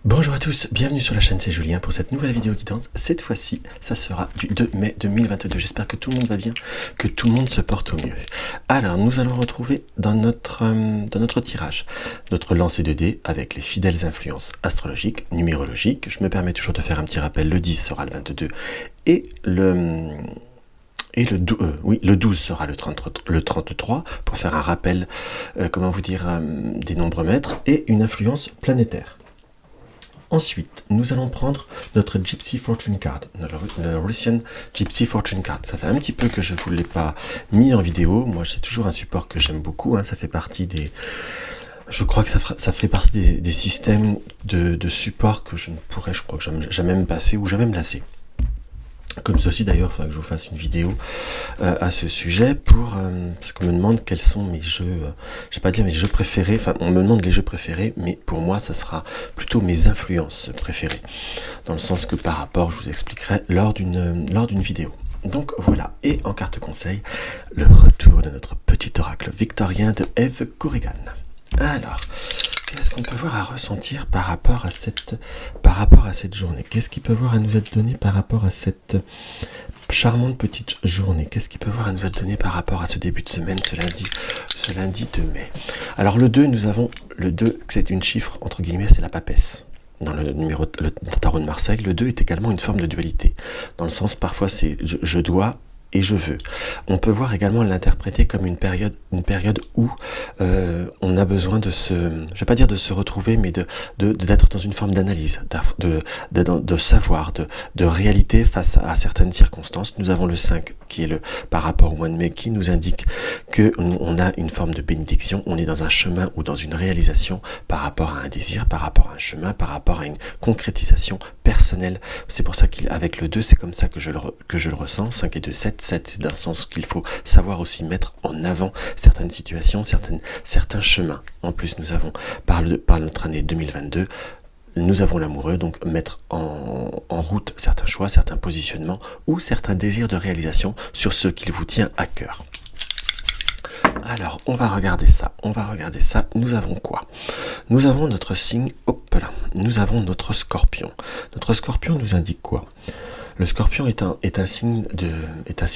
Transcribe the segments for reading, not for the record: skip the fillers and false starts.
Bonjour à tous, bienvenue sur la chaîne, c'est Julien pour cette nouvelle vidéo guidance. Cette fois-ci, ça sera du 2 mai 2022. J'espère que tout le monde va bien, que tout le monde se porte au mieux. Alors, nous allons retrouver dans notre tirage, notre lancer de dés avec les fidèles influences astrologiques, numérologiques. Je me permets toujours de faire un petit rappel, le 10 sera le 22 et le 12 sera le 33 pour faire un rappel, des nombres maîtres et une influence planétaire. Ensuite, nous allons prendre notre Gypsy Fortune Card, le Russian Gypsy Fortune Card. Ça fait un petit peu que je ne vous l'ai pas mis en vidéo. Moi, c'est toujours un support que j'aime beaucoup. Ça fait partie des... Je crois que ça fait partie des systèmes de support que je crois que jamais me passer ou jamais me lasser. Comme ceci d'ailleurs, il faudra que je vous fasse une vidéo à ce sujet parce qu'on me demande quels sont mes jeux, je vais pas dire mes jeux préférés, enfin on me demande les jeux préférés, mais pour moi ça sera plutôt mes influences préférées, dans le sens que par rapport, je vous expliquerai lors d'une vidéo. Donc voilà, et en carte conseil, le retour de notre petit oracle victorien de Eve Corrigan. Alors, qu'est-ce qu'on peut voir à ressentir par rapport à cette journée? Qu'est-ce qu'il peut voir à nous être donné par rapport à cette charmante petite journée? Qu'est-ce qu'il peut voir à nous être donné par rapport à ce début de semaine, ce lundi 2 mai? Alors le 2, nous avons le 2, c'est une chiffre, entre guillemets, c'est la papesse. Dans le tarot de Marseille, le 2 est également une forme de dualité. Dans le sens, parfois, c'est je dois et je veux. On peut voir également l'interpréter comme une période où on a besoin de je vais pas dire de se retrouver, mais d'être dans une forme d'analyse, de savoir, de réalité face à certaines circonstances. Nous avons le 5 qui est par rapport au mois de mai, qui nous indique qu'on a une forme de bénédiction, on est dans un chemin ou dans une réalisation par rapport à un désir, par rapport à un chemin, par rapport à une concrétisation personnelle. C'est pour ça qu'avec le 2, c'est comme ça que je le ressens. 5 et 2, 7, c'est dans le sens qu'il faut savoir aussi mettre en avant certaines situations, certains chemins. En plus, nous avons, par notre année 2022, nous avons l'amoureux, donc mettre en route certains choix, certains positionnements ou certains désirs de réalisation sur ce qu'il vous tient à cœur. Alors, on va regarder ça. Nous avons quoi? Nous avons notre signe, hop là, nous avons notre scorpion. Notre scorpion nous indique quoi? Le scorpion est un signe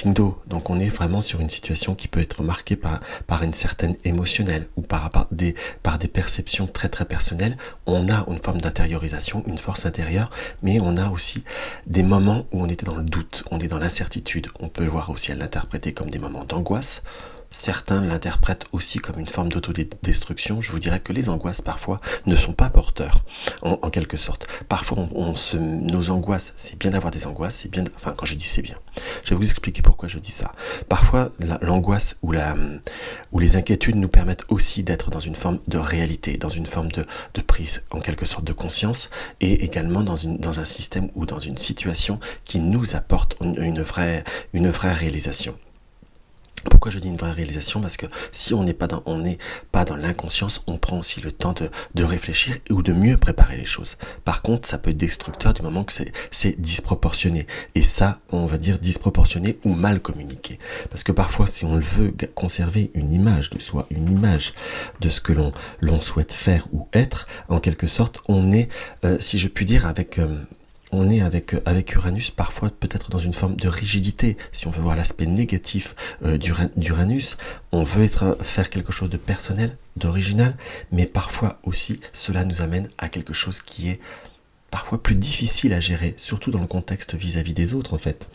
d'eau, donc on est vraiment sur une situation qui peut être marquée par une certaine émotionnelle ou par des perceptions très très personnelles. On a une forme d'intériorisation, une force intérieure, mais on a aussi des moments où on était dans le doute, on est dans l'incertitude. On peut le voir aussi à l'interpréter comme des moments d'angoisse. Certains l'interprètent aussi comme une forme d'autodestruction. Je vous dirais que les angoisses, parfois, ne sont pas porteurs, en quelque sorte. Parfois, nos angoisses, c'est bien d'avoir des angoisses, c'est bien... Enfin, quand je dis c'est bien, je vais vous expliquer pourquoi je dis ça. Parfois, l'angoisse ou les inquiétudes nous permettent aussi d'être dans une forme de réalité, dans une forme de prise, en quelque sorte, de conscience, et également dans un système ou dans une situation qui nous apporte une vraie réalisation. Pourquoi je dis une vraie réalisation? Parce que si on n'est pas dans l'inconscience, on prend aussi le temps de réfléchir ou de mieux préparer les choses. Par contre, ça peut être destructeur du moment que c'est disproportionné. Et ça, on va dire disproportionné ou mal communiqué. Parce que parfois, si on veut conserver une image de soi, une image de ce que l'on souhaite faire ou être, en quelque sorte, on est, si je puis dire, on est avec Uranus parfois peut-être dans une forme de rigidité. Si on veut voir l'aspect négatif d'Uranus, on veut faire quelque chose de personnel, d'original, mais parfois aussi cela nous amène à quelque chose qui est parfois plus difficile à gérer, surtout dans le contexte vis-à-vis des autres en fait.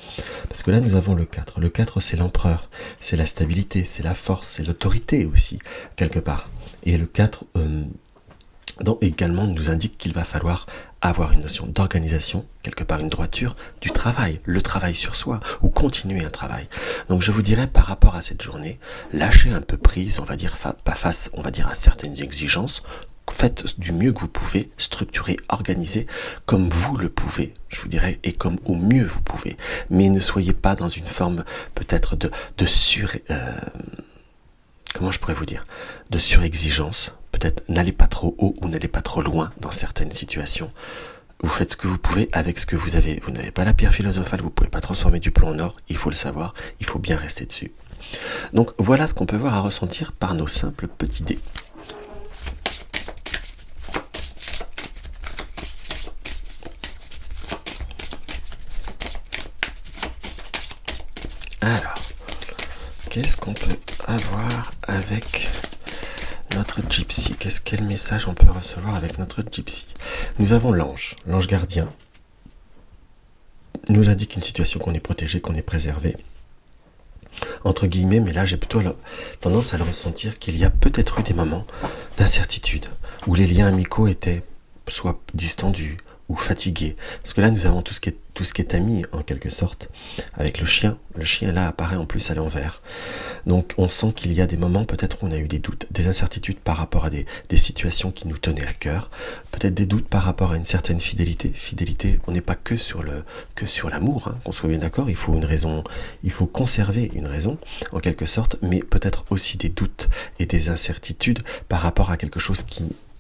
Parce que là nous avons le 4. Le 4 c'est l'empereur, c'est la stabilité, c'est la force, c'est l'autorité aussi, quelque part. Et le 4... donc également nous indique qu'il va falloir avoir une notion d'organisation, quelque part une droiture, du travail, le travail sur soi, ou continuer un travail. Donc je vous dirais par rapport à cette journée, lâchez un peu prise, on va dire, pas face, on va dire à certaines exigences, faites du mieux que vous pouvez, structurez, organisez comme vous le pouvez, je vous dirais, et comme au mieux vous pouvez. Mais ne soyez pas dans une forme peut-être comment je pourrais vous dire, de surexigence. Peut-être n'allez pas trop haut ou n'allez pas trop loin dans certaines situations. Vous faites ce que vous pouvez avec ce que vous avez. Vous n'avez pas la pierre philosophale, vous ne pouvez pas transformer du plomb en or, il faut le savoir, il faut bien rester dessus. Donc voilà ce qu'on peut voir à ressentir par nos simples petits dés. Alors, qu'est-ce qu'on peut avoir avec notre gypsy? Quel message on peut recevoir avec notre gypsy? Nous avons l'ange gardien, nous indique une situation qu'on est protégé, qu'on est préservé, entre guillemets, mais là j'ai plutôt tendance à le ressentir qu'il y a peut-être eu des moments d'incertitude, où les liens amicaux étaient soit distendus ou fatigués. Parce que là nous avons tout ce qui est ami en quelque sorte, avec le chien. Le chien là apparaît en plus à l'envers. Donc on sent qu'il y a des moments peut-être où on a eu des doutes, des incertitudes par rapport à des situations qui nous tenaient à cœur, peut-être des doutes par rapport à une certaine fidélité. Fidélité, on n'est pas que sur l'amour, hein, qu'on soit bien d'accord, il faut une raison, il faut conserver une raison en quelque sorte, mais peut-être aussi des doutes et des incertitudes par rapport à quelque chose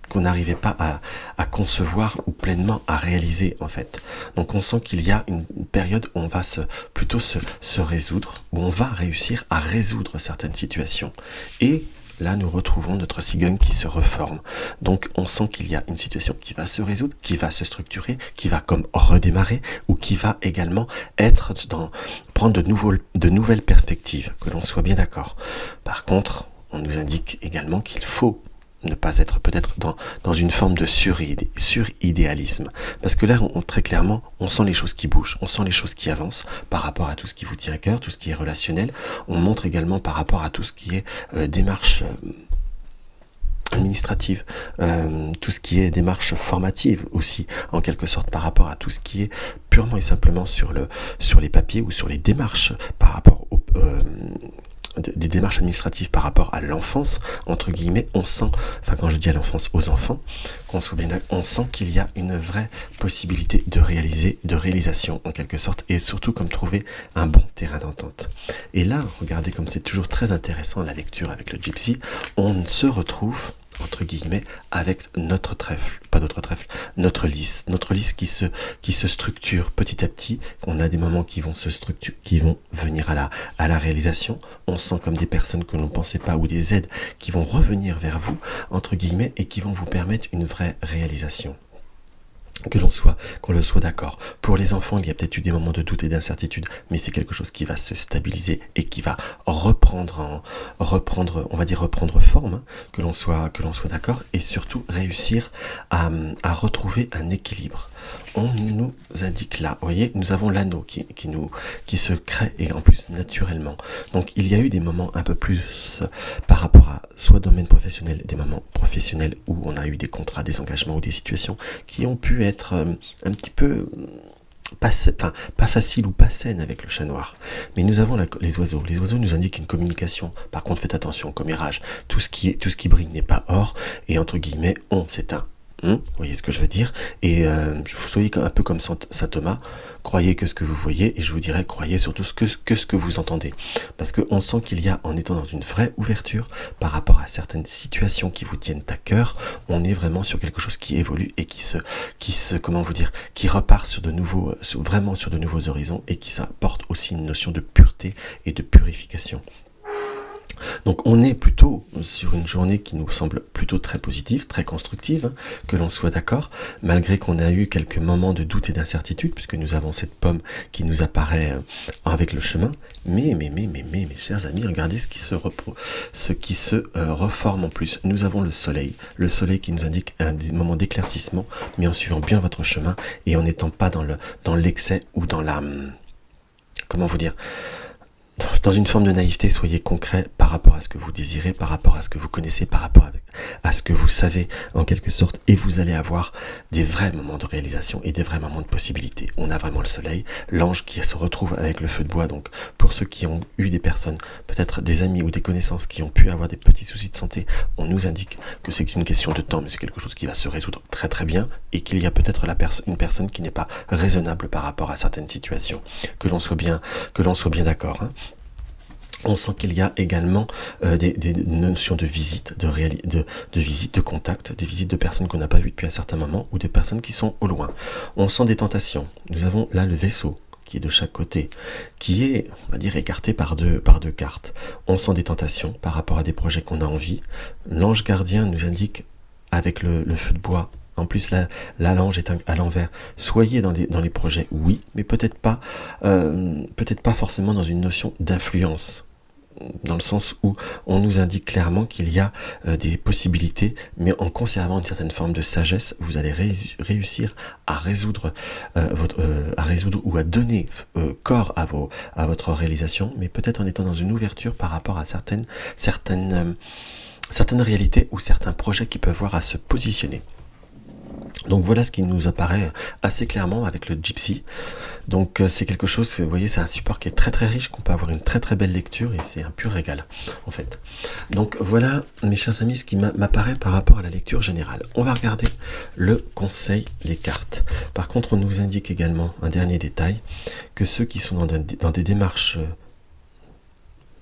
qu'on n'arrivait pas à concevoir ou pleinement à réaliser en fait. Donc on sent qu'il y a une période où on va plutôt se résoudre, où on va réussir à résoudre certaines situations. Et là nous retrouvons notre cigogne qui se reforme. Donc on sent qu'il y a une situation qui va se résoudre, qui va se structurer, qui va comme redémarrer, ou qui va également prendre de nouvelles perspectives, que l'on soit bien d'accord. Par contre, on nous indique également qu'il faut ne pas être peut-être dans une forme de suridéalisme. Parce que là, très clairement, on sent les choses qui bougent, on sent les choses qui avancent par rapport à tout ce qui vous tient à cœur, tout ce qui est relationnel. On montre également par rapport à tout ce qui est démarche administrative, tout ce qui est démarche formative aussi, en quelque sorte, par rapport à tout ce qui est purement et simplement sur les papiers ou sur les démarches par rapport des démarches administratives par rapport à l'enfance, entre guillemets, on sent, enfin quand je dis à l'enfance, aux enfants, on sent qu'il y a une vraie possibilité de réalisation en quelque sorte, et surtout comme trouver un bon terrain d'entente. Et là, regardez comme c'est toujours très intéressant la lecture avec le gypsy, on se retrouve entre guillemets avec notre trèfle, pas notre trèfle, notre lys qui se structure petit à petit. On a des moments qui vont se structurer, qui vont venir à la réalisation. On sent comme des personnes que l'on ne pensait pas ou des aides qui vont revenir vers vous entre guillemets et qui vont vous permettre une vraie réalisation. Qu'on le soit d'accord. Pour les enfants, il y a peut-être eu des moments de doute et d'incertitude, mais c'est quelque chose qui va se stabiliser et qui va reprendre forme, hein, que l'on soit d'accord, et surtout réussir à retrouver un équilibre. On nous indique là, vous voyez, nous avons l'anneau qui se crée et en plus naturellement. Donc il y a eu des moments un peu plus par rapport à soit domaine professionnel, des moments professionnels où on a eu des contrats, des engagements ou des situations qui ont pu être un petit peu pas facile ou pas saine avec le chat noir. Mais nous avons les oiseaux. Les oiseaux nous indiquent une communication. Par contre, faites attention, commérage. Tout ce qui brille n'est pas or, et entre guillemets, on s'éteint. Vous voyez ce que je veux dire? Et vous soyez un peu comme saint Thomas, croyez que ce que vous voyez, et je vous dirais, croyez surtout ce que vous entendez. Parce qu'on sent qu'il y a, en étant dans une vraie ouverture par rapport à certaines situations qui vous tiennent à cœur, on est vraiment sur quelque chose qui évolue et qui repart vraiment sur de nouveaux horizons, et qui apporte aussi une notion de pureté et de purification. Donc on est plutôt sur une journée qui nous semble plutôt très positive, très constructive, hein, que l'on soit d'accord, malgré qu'on a eu quelques moments de doute et d'incertitude, puisque nous avons cette pomme qui nous apparaît avec le chemin. Mais, mes chers amis, regardez ce qui se reforme en plus. Nous avons le soleil qui nous indique un moment d'éclaircissement, mais en suivant bien votre chemin et en n'étant pas dans l'excès ou dans comment vous dire, dans une forme de naïveté. Soyez concret par rapport à ce que vous désirez, par rapport à ce que vous connaissez, par rapport à ce que vous savez en quelque sorte, et vous allez avoir des vrais moments de réalisation et des vrais moments de possibilité. On a vraiment le soleil, l'ange qui se retrouve avec le feu de bois. Donc pour ceux qui ont eu des personnes, peut-être des amis ou des connaissances qui ont pu avoir des petits soucis de santé, on nous indique que c'est une question de temps, mais c'est quelque chose qui va se résoudre très très bien, et qu'il y a peut-être une personne qui n'est pas raisonnable par rapport à certaines situations. Que l'on soit bien d'accord, hein. On sent qu'il y a également des notions de visite, de visite, de contact, des visites de personnes qu'on n'a pas vues depuis un certain moment, ou des personnes qui sont au loin. On sent des tentations. Nous avons là le vaisseau qui est de chaque côté, qui est, on va dire, écarté par deux cartes. On sent des tentations par rapport à des projets qu'on a envie. L'ange gardien nous indique, avec le feu de bois En plus, la langue est à l'envers. Soyez dans les projets, oui, mais peut-être pas forcément dans une notion d'influence. Dans le sens où on nous indique clairement qu'il y a des possibilités, mais en conservant une certaine forme de sagesse, vous allez réussir à résoudre, ou à donner corps à votre réalisation, mais peut-être en étant dans une ouverture par rapport à certaines réalités ou certains projets qui peuvent voir à se positionner. Donc voilà ce qui nous apparaît assez clairement avec le Gypsy. Donc c'est quelque chose, vous voyez, c'est un support qui est très très riche, qu'on peut avoir une très très belle lecture et c'est un pur régal en fait. Donc voilà mes chers amis ce qui m'apparaît par rapport à la lecture générale. On va regarder le conseil des cartes. Par contre on nous indique également un dernier détail, que ceux qui sont dans des démarches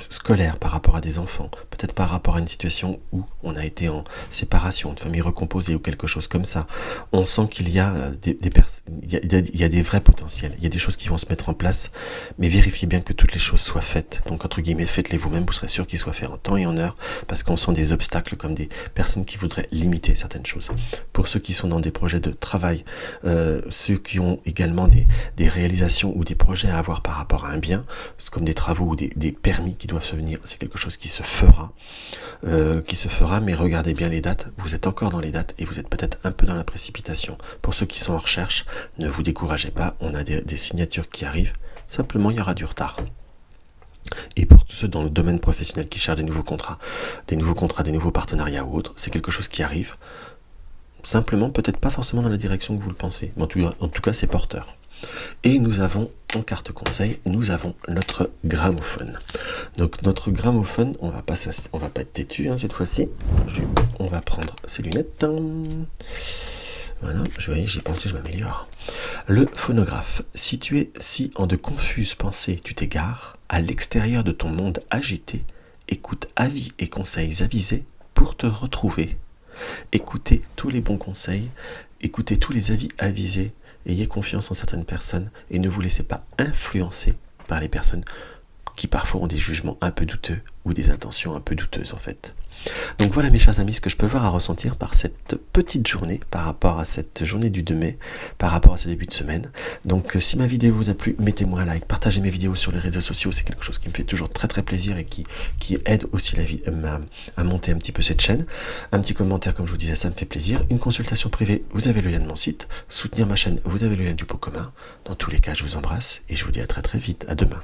scolaire par rapport à des enfants, peut-être par rapport à une situation où on a été en séparation, de famille recomposée ou quelque chose comme ça, on sent qu'il y a il y a des vrais potentiels, il y a des choses qui vont se mettre en place, mais vérifiez bien que toutes les choses soient faites. Donc entre guillemets, faites-les vous-même, vous serez sûr qu'ils soient faits en temps et en heure, parce qu'on sent des obstacles comme des personnes qui voudraient limiter certaines choses. Pour ceux qui sont dans des projets de travail, ceux qui ont également des réalisations ou des projets à avoir par rapport à un bien, comme des travaux ou des permis qui doivent se venir, c'est quelque chose qui se fera, mais regardez bien les dates, vous êtes encore dans les dates et vous êtes peut-être un peu dans la précipitation. Pour ceux qui sont en recherche, ne vous découragez pas, on a des signatures qui arrivent, simplement il y aura du retard. Et pour tous ceux dans le domaine professionnel qui cherchent des nouveaux contrats, des nouveaux partenariats ou autres, c'est quelque chose qui arrive, simplement peut-être pas forcément dans la direction que vous le pensez, mais en tout cas c'est porteur. Et nous avons en carte conseil, nous avons notre gramophone. Donc notre gramophone, on va pas être têtu cette fois-ci. On va prendre ses lunettes. Voilà, j'y pensais, je m'améliore. Le phonographe. Si tu es en de confuses pensées, tu t'égares, à l'extérieur de ton monde agité, écoute avis et conseils avisés pour te retrouver. Écoutez tous les bons conseils, écoutez tous les avis avisés. Ayez confiance en certaines personnes et ne vous laissez pas influencer par les personnes qui parfois ont des jugements un peu douteux ou des intentions un peu douteuses en fait. Donc voilà mes chers amis ce que je peux voir à ressentir par cette petite journée, par rapport à cette journée du 2 mai, par rapport à ce début de semaine. Donc si ma vidéo vous a plu, mettez-moi un like, partagez mes vidéos sur les réseaux sociaux, c'est quelque chose qui me fait toujours très très plaisir et qui aide aussi à monter un petit peu cette chaîne. Un petit commentaire comme je vous disais, ça me fait plaisir. Une consultation privée, vous avez le lien de mon site. Soutenir ma chaîne, vous avez le lien du pot commun. Dans tous les cas, je vous embrasse et je vous dis à très très vite, à demain.